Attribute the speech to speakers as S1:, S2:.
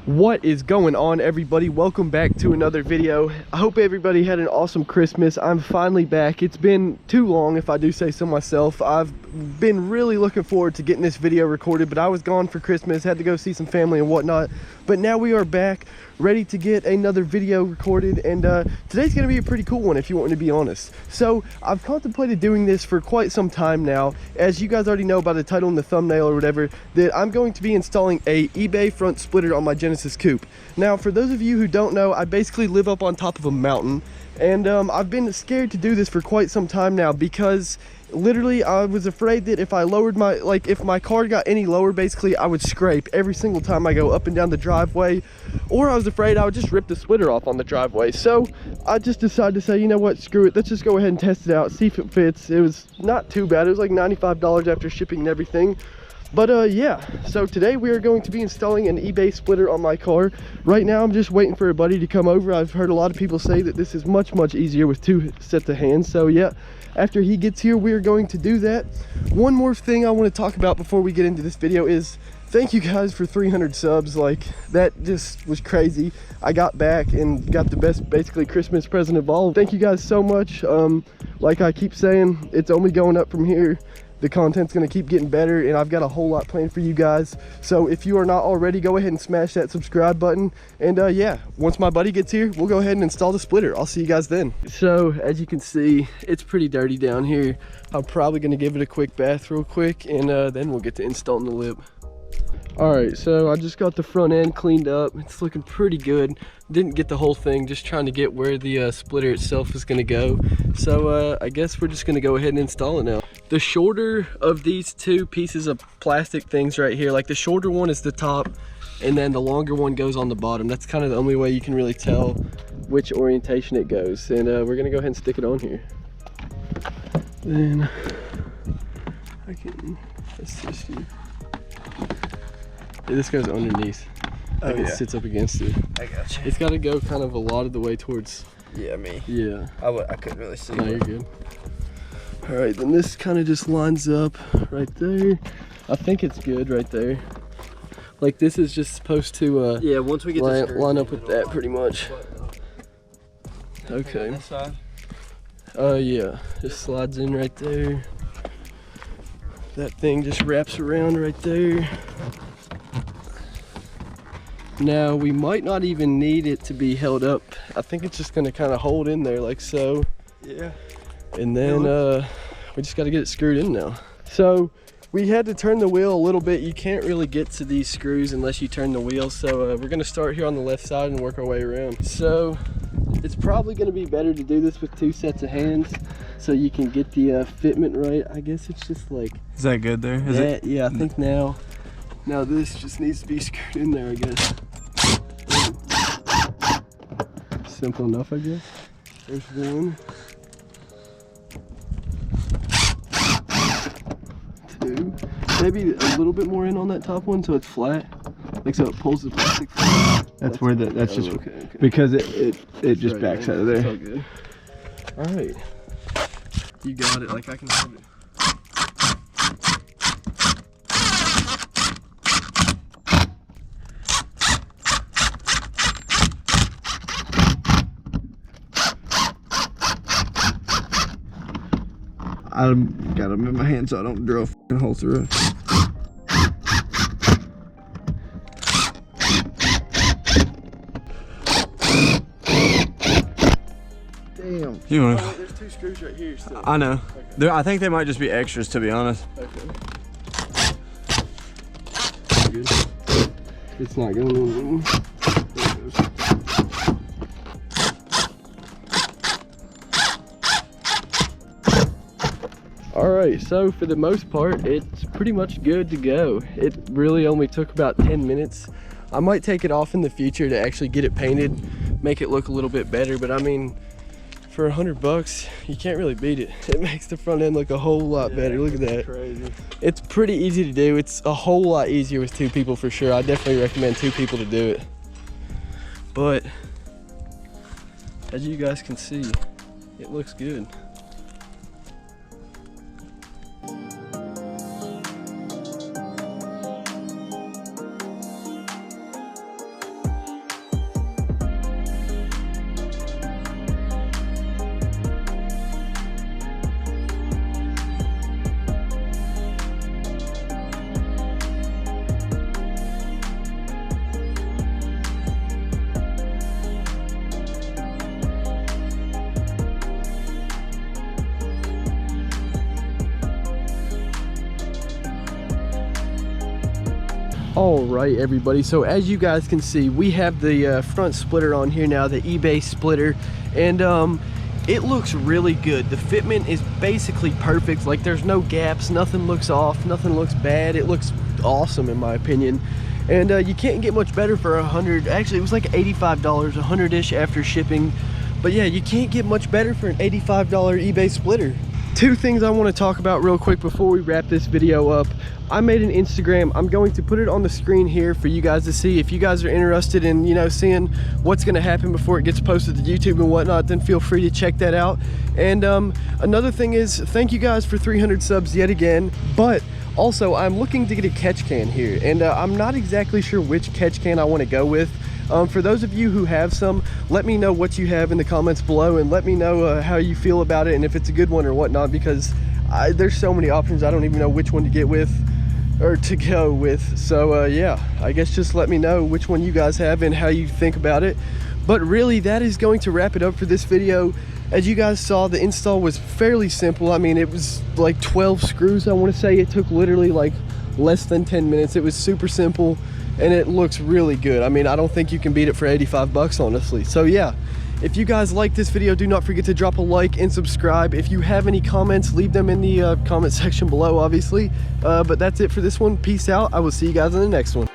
S1: What is going on, everybody? Welcome back to another video. I hope everybody had an awesome Christmas. I'm finally back. It's been too long, if I do say so myself. I've been really looking forward to getting this video recorded, but I was gone for Christmas, had to go see some family and whatnot. But now we are back, ready to get another video recorded, and today's gonna be a pretty cool one, if you want me to be honest. So I've contemplated doing this for quite some time now. As you guys already know by the title and the thumbnail or whatever, that I'm going to be installing a eBay front splitter on my Genesis Coupe. Now, for those of you who don't know, I basically live up on top of a mountain, and I've been scared to do this for quite some time now because literally I was afraid that if I lowered my, if my car got any lower, basically I would scrape every single time I go up and down the driveway, or I was afraid I would just rip the splitter off on the driveway. So I just decided to say, you know what, screw it, let's just go ahead and test it out, see if it fits. It was not too bad. It was like $95 after shipping and everything. But yeah, so today we are going to be installing an eBay splitter on my car. Right now I'm just waiting for a buddy to come over. I've heard a lot of people say that this is much easier with two sets of hands. So yeah, after he gets here, we are going to do that. One more thing I want to talk about before we get into this video is thank you guys for 300 subs. Like, that just was crazy. I got back and got the best basically Christmas present of all. Thank you guys so much. Like I keep saying, it's only going up from here. The content's gonna keep getting better, and I've got a whole lot planned for you guys. So if you are not already, go ahead and smash that subscribe button. And yeah, once my buddy gets here, we'll go ahead and install the splitter. I'll see you guys then. So as you can see, it's pretty dirty down here. I'm probably gonna give it a quick bath real quick, and then we'll get to installing the lip. All right, so I just got the front end cleaned up. It's looking pretty good. Didn't get the whole thing, just trying to get where the splitter itself is gonna go. So I guess we're just gonna go ahead and install it now. The shorter of these two pieces of plastic things right here, like the shorter one is the top, and then the longer one goes on the bottom. That's kind of the only way you can really tell which orientation it goes. And we're gonna go ahead and stick it on here. Then I can assist you. This goes underneath. Like it sits up against it.
S2: I got you.
S1: It's got to go kind of a lot of the way towards.
S2: Yeah, me.
S1: Yeah.
S2: I couldn't really see.
S1: No, you're good. All right, then this kind of just lines up right there. I think it's good right there. Like this is just supposed to
S2: yeah, once we get
S1: line up with that pretty much. Okay.
S2: On this side?
S1: Yeah, just slides in right there. That thing just wraps around right there. Now we might not even need it to be held up. I think it's just gonna kind of hold in there like so.
S2: Yeah.
S1: And then we just got to get it screwed in now. So we had to turn the wheel a little bit. You can't really get to these screws unless you turn the wheel. So we're gonna start here on the left side and work our way around. So it's probably gonna be better to do this with two sets of hands so you can get the fitment right. I guess it's just like.
S2: Is that good there? Is
S1: it? Yeah, I think now this just needs to be screwed in there, I guess. Simple enough, I guess. There's one. Two. Maybe a little bit more in on that top one so it's flat. Like so it pulls the plastic.
S2: That's where that's just
S1: okay.
S2: because it just backs out of there.
S1: It's all good. All right. You got it. Like I can hold it.
S2: I've got them in my hand so I don't drill a f***ing hole through it.
S1: Damn.
S2: You wanna...
S1: Oh, there's two screws right here still.
S2: I know.
S1: Okay.
S2: I think they might just be extras, to be honest.
S1: Okay. Good. It's not going in. There it goes. Alright, so for the most part, it's pretty much good to go. It really only took about 10 minutes. I might take it off in the future to actually get it painted, make it look a little bit better, but I mean, for $100, you can't really beat it. It makes the front end look a whole lot better. Look at that.
S2: Crazy.
S1: It's pretty easy to do. It's a whole lot easier with two people for sure. I definitely recommend two people to do it. But as you guys can see, it looks good. All right, everybody, so as you guys can see, we have the front splitter on here now, the eBay splitter, and it looks really good. The fitment is basically perfect. Like, there's no gaps, nothing looks off, nothing looks bad. It looks awesome in my opinion. And you can't get much better for 100. Actually, it was like $85, 100-ish after shipping. But yeah, you can't get much better for an $85 eBay splitter. Two things I want to talk about real quick before we wrap this video up. I made an Instagram. I'm going to put it on the screen here for you guys to see. If you guys are interested in, you know, seeing what's going to happen before it gets posted to YouTube and whatnot, then feel free to check that out. And another thing is, thank you guys for 300 subs yet again. But also, I'm looking to get a catch can here, and I'm not exactly sure which catch can I want to go with. For those of you who have some, let me know what you have in the comments below, and let me know how you feel about it and if it's a good one or whatnot, because there's so many options I don't even know which one to get with or to go with. So yeah, I guess just let me know which one you guys have and how you think about it. But really, that is going to wrap it up for this video. As you guys saw, the install was fairly simple. I mean, it was like 12 screws, I want to say. It took literally like less than 10 minutes. It was super simple, and it looks really good. I mean, I don't think you can beat it for 85 bucks, honestly. So yeah, if you guys like this video, do not forget to drop a like and subscribe. If you have any comments, leave them in the comment section below, obviously. But that's it for this one. Peace out. I will see you guys in the next one.